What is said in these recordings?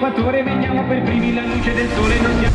l'equatore, vediamo per primi la luce del sole, non siamo...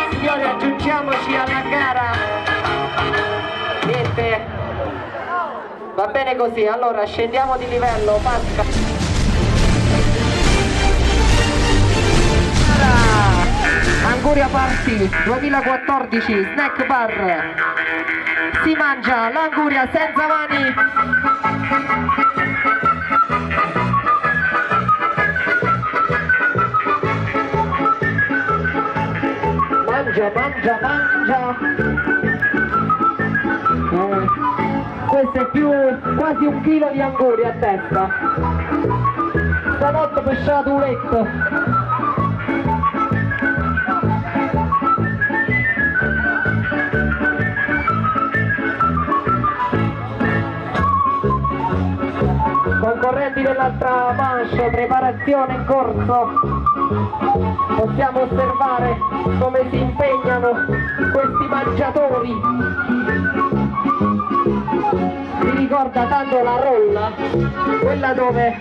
Signori, aggiungiamoci alla gara. Niente, va bene così, allora scendiamo di livello. Pasca. Anguria Party 2014 Snack Bar. Si mangia l'anguria senza mani. Mangia, mangia, mangia. Questo è più quasi 1 chilo di anguria a testa. Stanotte pesciato un letto. Concorrenti dell'altra manche, preparazione in corso. Possiamo osservare come si impegnano questi mangiatori. Mi ricorda tanto la rolla, quella dove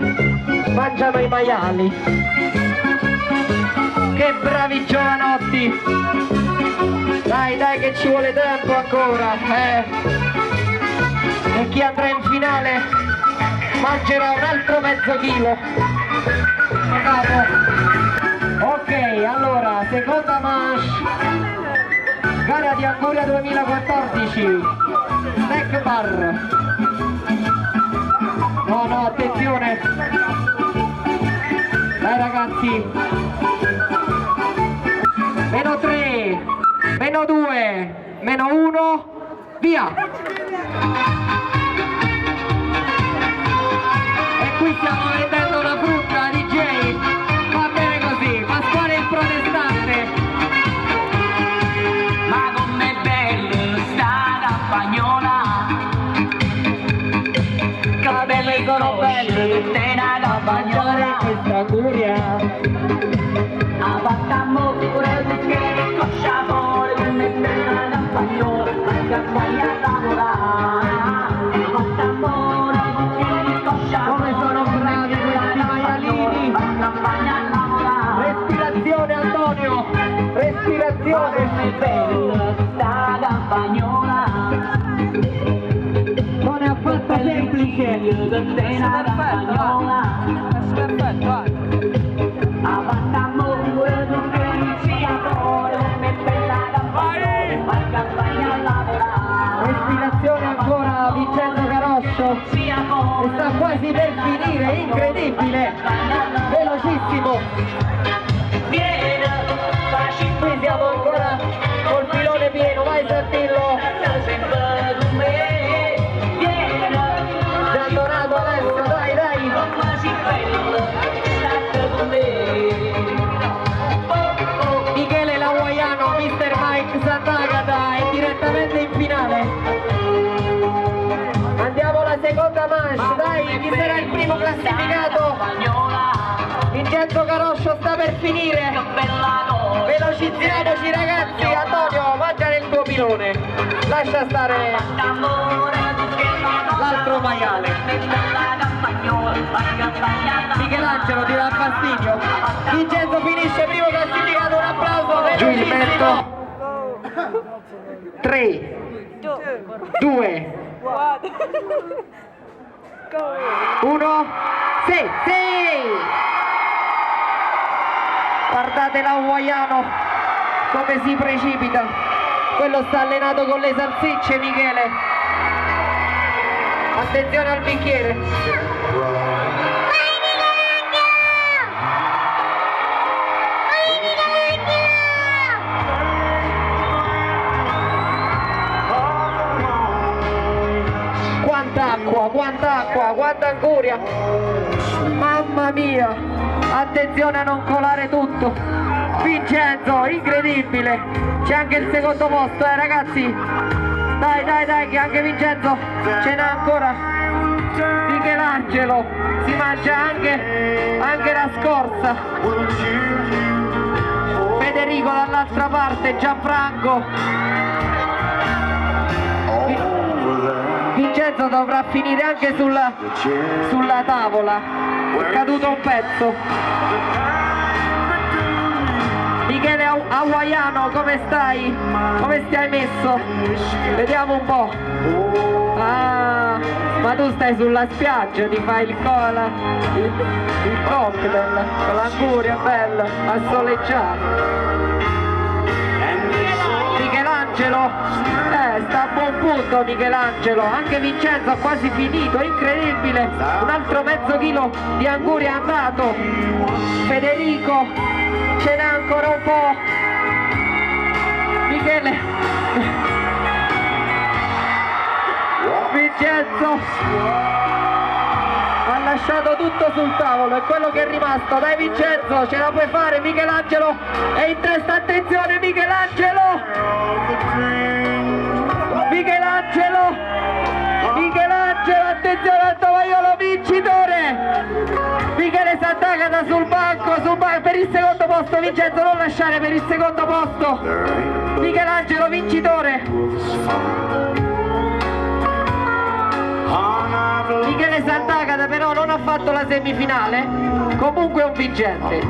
mangiano i maiali. Che bravi giovanotti! Dai, dai che ci vuole tempo ancora, E chi andrà in finale mangerà un altro mezzo chilo. Ok, allora, seconda manche, gara di Anguria 2014, Snack Bar. No, no, attenzione. Dai ragazzi. -3, -2, -1, via. Qui stiamo vendendo la frutta, DJ, va bene così, Pasquale il protestante. Ma com'è bella sta campagnola, Che belle sono belle, te una a mangiare campagnola, questa anguria. a battammo pure perché coscia fuori, com'è bella campagnola, la campagna a lavorare, a battammo Come sono bravi questi maialini. Respirazione Antonio, respirazione. sta campagnola, Non è affatto semplice. Respirazione ancora Vincenzo Caroscio. E sta quasi per finire, incredibile, velocissimo. Qui siamo ancora col filone pieno, vai Santillo. Già Donato adesso, dai dai. Michele Lawaiano, Mr. Mike Sant'Agata è direttamente in finale. Andiamo alla seconda manche, dai, chi sarà il primo classificato? Vincenzo Caroscio sta per finire. Velocizziamoci ragazzi, Antonio, mangia nel tuo pilone. Lascia stare l'altro maiale. Michelangelo ti dà fastidio. Vincenzo finisce primo classificato, un applauso. Giù il mento. 3, 2, 1, sì! Guardate l'hawaiano come si precipita. Quello sta allenato con le salsicce, Michele. Attenzione al bicchiere. Quanta acqua, quanta anguria. Mamma mia. Attenzione a non colare tutto. Vincenzo, incredibile. C'è anche il secondo posto, ragazzi. Dai, che anche Vincenzo ce n'ha ancora. Michelangelo si mangia anche la scorza. Federico dall'altra parte, Gianfranco. Vincenzo dovrà finire anche sulla tavola, è caduto un pezzo. Michele Hawaiano, come stai? Come stai messo? Vediamo un po'. Ah, ma tu stai sulla spiaggia, ti fai il cocktail con l'anguria, bello, a soleggiare. Michelangelo, sta a buon punto Michelangelo, anche Vincenzo ha quasi finito, incredibile, un altro mezzo chilo di anguria è andato. Federico, ce n'è ancora un po'. Michele, Vincenzo ha lasciato tutto sul tavolo, è quello che è rimasto. Dai Vincenzo, ce la puoi fare. Michelangelo è in testa, attenzione Michelangelo, attenzione al tovagliolo vincitore. Michele Sant'Agata sul banco per il secondo posto. Vincenzo, non lasciare per il secondo posto. Michelangelo vincitore. Michele Sant'Agata però non ha fatto la semifinale, comunque è un vincente,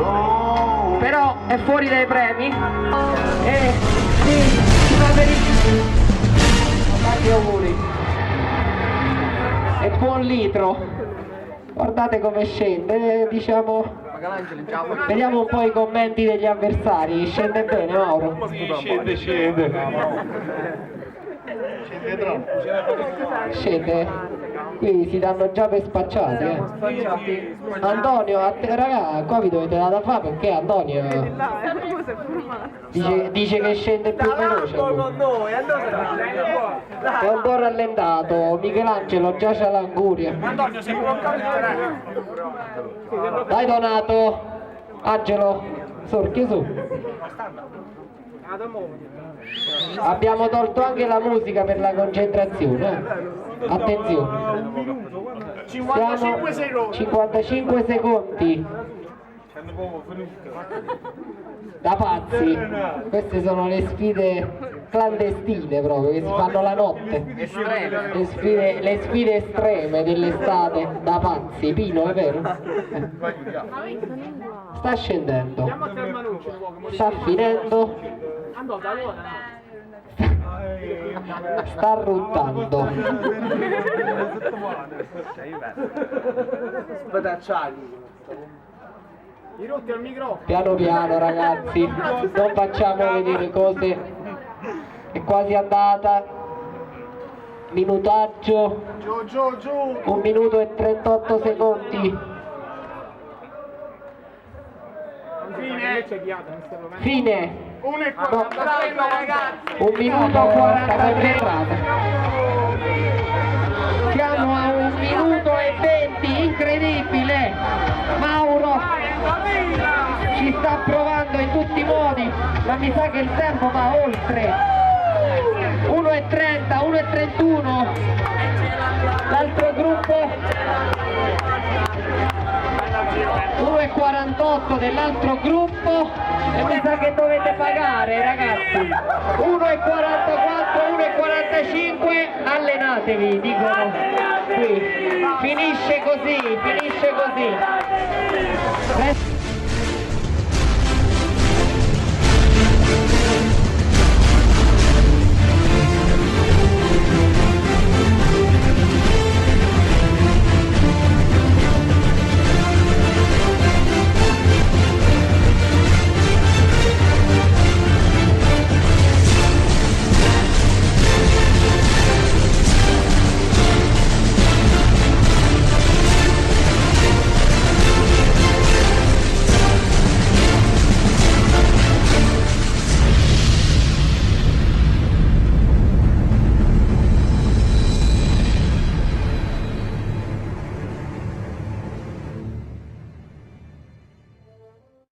però è fuori dai premi e sì, si va per il... tanti auguri e buon litro. Guardate come scende, diciamo. Vediamo un po' i commenti degli avversari. Scende bene Mauro? Scende. Scende. Qui si danno già per spacciati, Antonio, raga, qua vi dovete dare da fare perché Antonio dice che scende più veloce. È un po' rallentato, Michelangelo già c'ha l'anguria. Antonio, sei bloccato. Dai Donato, Angelo, sorchi su. Abbiamo tolto anche la musica per la concentrazione. Attenzione. 55 secondi. Da pazzi. Queste sono le sfide clandestine proprio, che si fanno la notte. Le sfide estreme dell'estate, da pazzi. Pino, è vero? Sta scendendo. Sta finendo. Sta ruttando. Piano piano ragazzi, non facciamo vedere cose. È quasi andata. Minutaggio. 1 minuto e 38 secondi. Fine. 1 minuto 40 concentrate. Siamo a 1 minuto e 20, incredibile. Mauro ci sta provando in tutti i modi, ma mi sa che il tempo va oltre. 1,30, 1,31. L'altro gruppo 1,48 dell'altro gruppo e mi sa che dovete pagare ragazzi. 1,44, 1,45, allenatevi, dicono qui. Finisce così.